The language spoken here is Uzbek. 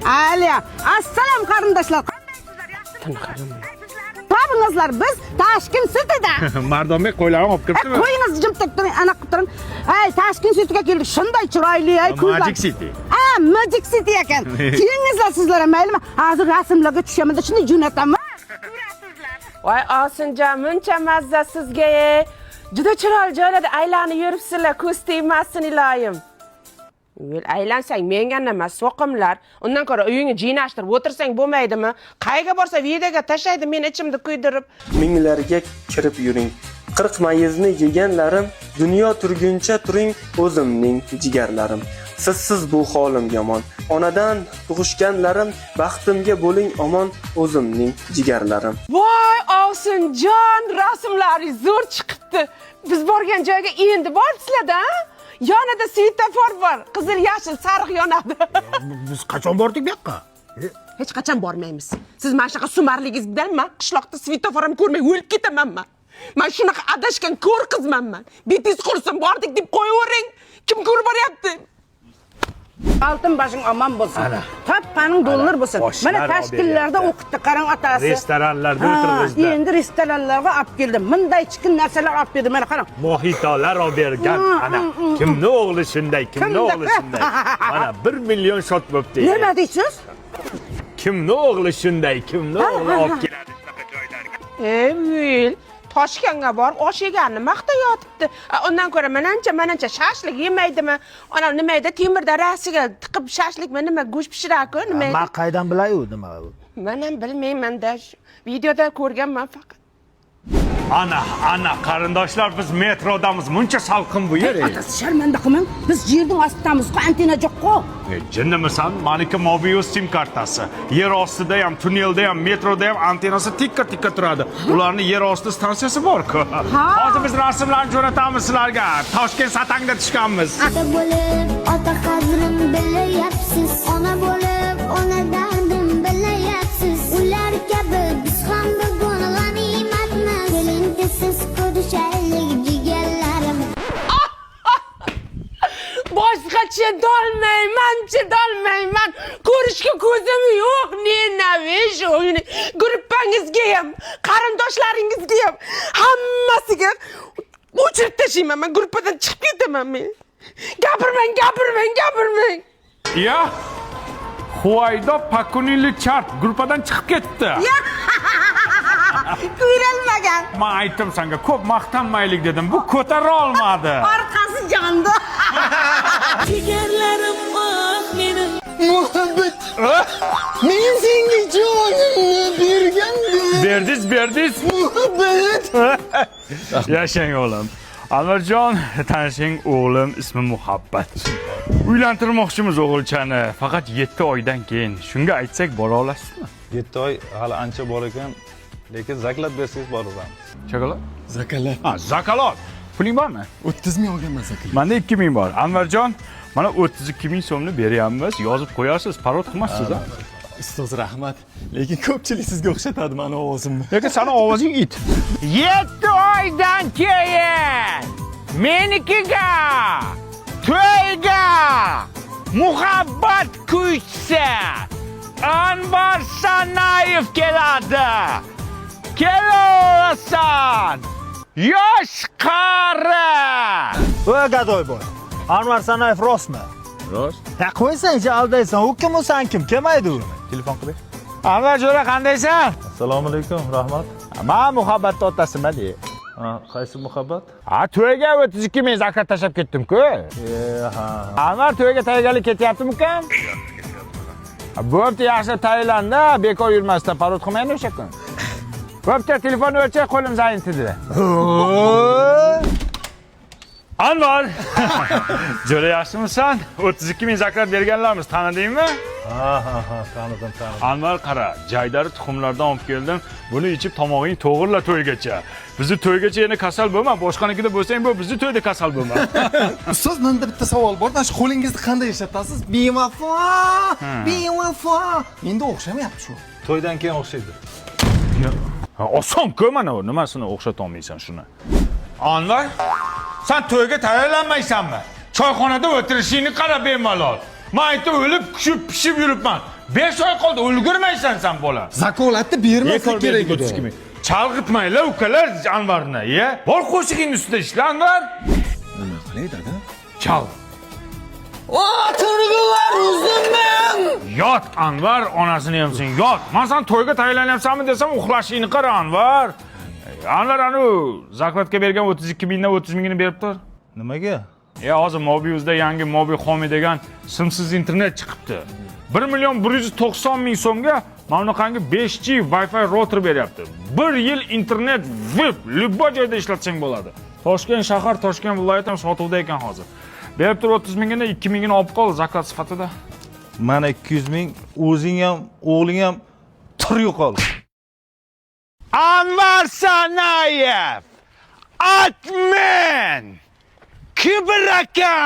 Aliya, assalom qarindoshlar. Qandaysizlar? Yaxshimisizlar? Tabingizlar biz Tashkent Cityda. Mardonbek qo'ylarni olib kiribdimi? Qo'yingizni jim turing, ana qilib turing. Ay, Tashkent Cityga keldik. Shunday chiroyli, ay ko'zlar. Magic City. Magic City ekan. Kelingizlar sizlar ham, maylimi? Hozir rasmlarga tushaman, shunday jo'nataman. Ko'rasizlar. Voy Osinjon, muncha mazza sizga. Juda chiroyli joylarda aylanib yuribsizlar, ko'z tegmasin iloyim. Vel aylansang menga nima so'qimlar. Undan ko'ra uyingni jinashtirib o'tirsang bo'lmaydimi? Qayga borsa videoga tashlaydi meni ichimda kuydirib. Minglarga kirib yuring. 40 mayizni yeganlarim, dunyo turguncha turing o'zimning jigarlarim. Sizsiz bu holim yomon. Onadan tug'ishganlarim, baxtimga bo'ling omon o'zimning jigarlarim. Voy Osinjon, rasmlaringiz zo'r chiqibdi. Biz borgan joyga endi boribsizlar-da? Yonida svetofor bor. Qizil, yashil, sariq yonadi. Biz qachon bordik bu yoqqa? Hech qachon bormaymiz. Siz mana shunaqa sumarligingiz bilan men qishloqda svetofor ham ko'rmay o'lib ketamanman. Men shunaqa adashgan ko'r qizmanman. Betingiz qursin, bordik deb qo'yavering. Kim ko'rib boryapti? Altın başın aman bo'lsin. Tappaning dollar bo'lsin. Mana tashkillarda o'qitdi, qarang otasi. Restoranlarda o'tirg'izdi. Endi restoranlarga olib keldim. Bunday chiqin narsalar olib berdi. Mana qarang. Mohitolar olib bergan. Ana kimni o'g'li shunday, kimni o'g'li shunday. Mana 1 million shot bo'pti. Nima deysiz? Kimni o'g'li shunday, kimni o'g'li olib keladi shunaqa joylarga. Toshkentga borib osh yeganini maqtayotibdi. Undan ko'ra manancha shashlik yemaydimi? Ona nima edi? Temirda rasiga tiqib shashlikmi nima go'sht pishiraku nima edi? Men qaydan bilay u nima u? Men ham bilmayman-da. Videoda ko'rganman faqat. Ana qarindoshlar biz metrodamiz. Muncha salqin bu yer. Otasi sharmanda qilmang. Biz yerning ostidamiz-ku, antena yo'q-ku. Jinnimisan? Maniki Mobius sim kartasi. Yer ostida ham, tunnelda ham, metroda ham antenasi tikka turadi. Ularning yer osti stansiyasi bor-ku. Hozir biz rasmlarni jo'natamiz sizlarga. Toshkent satangda tushganmiz. Ota bo'lib, ota qadrim bilayapsiz. Ona bo'lib, ona dardim bilayapsiz. Ular kabi biz ham bugun g'animatmiz. Siz ko'rishaylik jigarlarim. Boshqacha chidolmayman. Ko'rishga ko'zim yo'q. Nenavish o'yini. Gruppangizga ham, qarindoshlaringizga ham hammasiga o'chirib tashlayman. Men gruppadan chiqib ketaman men. Gapirmang. Ya. Huvaydo Pakunili chart gruppadan chiqib ketdi. Ko'rilmagan. Men aytdim senga ko'p maqtanmaylik dedim. Bu ko'tara olmadi. Orqasi jondi. Jigarlarim bak meni. Muhabbet. Men senga jonimni bergandim. Berdiz. Muhabbet. Yashang o'g'lim. Anvarjon, tanishing o'g'lim ismi Muhabbat. Uylantirmoqchimiz o'g'ilchani, faqat 7 oydan keyin. Shunga aytsak bora olasizmi? 7 oy hali ancha bor ekan, lekin zakalot bersangiz boramiz. Chokolad? Zakalat. Zakalot. Puling bormi? 30 ming olganman zakalat. Menda 2 ming bor. Anvarjon, mana 32 ming so'mni beryapmiz. Yozib qo'yasiz, parod qilmassiz-a? Ustoz rahmat. Lekin ko'pchilik sizga o'xshatadi meni ovozimni. Lekin seni ovozing it. 7 oydan keyin menikiga to'yga Muhabbat kuychisi Anvar Sanayev keladi. Kelasan. Yosh qari. Voy gadoy boy. Anvar Sanayev rostmi? Rost. Ha qo'ysang-chi, aldaysan. U kim o'san kim? Kelmaydi u. Telefon qilib. Anvar jo'ra qandaysan? Assalomu alaykum, rahmat. Men Muhabbatning otasiman de. Qaysi Muhabbat? To'yga 32 ming zakat tashab ketdim-ku. Ha. Anvar to'yga tayyorgarlik ketyaptimi-kan? Bo'pti, yaxshi tayyorlandi, bekor yurmasdan parod qilmaydi o'sha kun. Bo'pti, telefonni o'chir, qo'lim zayin tidi. Anvar! Jo'ra yaxshimisan? 32 ming zakat berganlarmiz, tanidingmi? Ha, tanidim. Anvar qara, jaydari tuxumlardan olib keldim. Buni ichib tomog'ing to'g'irla to'ygacha. Bizni to'ygacha yana kasal bo'lma, boshqanikida bo'lsang bu bizni to'yda kasal bo'lma. Ustoz, menda bitta savol bor. Mana shu qo'lingizni qanday ishlatasiz? Bevafo. Endi o'xshamayapti shu. To'ydan keyin o'xshaydi. Oson-ku mana u, nimasini o'xshata olmaysan shuni. Anvar, sen to'yga tayyorlanmaysanmi? Choyxonada o'tirishingni qara bemalol. Men aytib o'lib, kushib, pishib yuribman. 5 oy qoldi, ulgurmaysan sen bola. Zakolatni bermaslik kerak edi. Chalg'itmaylar ukalar Anvarni, Bor qo'shig'ing ustida ishla Anvar. Nima qilay dada? Chal. Turg'unlar o'zimman. Yot Anvar, onasini ham sen yot. Men sen to'yga tayyorlanyapsanmi desam, uxlashingni qara Anvar. Anvar anu zaklatga bergan 32 mingdan 30 mingini berib tur. Nimaga? Hozir Mobius'da yangi Mobi Home degan simsiz internet chiqibdi. 1.190.000 so'mga mana bunaqangi 5G Wi-Fi router beryapti. 1 yil internet vip любой joyda ishlatsang bo'ladi. Toshkent shahar, Toshkent viloyati ham sotuvda ekan hozir. Berib tur 30 mingini, 2 mingini olib qol zaklat sifatida. Mana 200 ming, o'zing ham, o'g'ling ham tur yo'qol. Anvar Sanayev! Atmen! Kibir aka!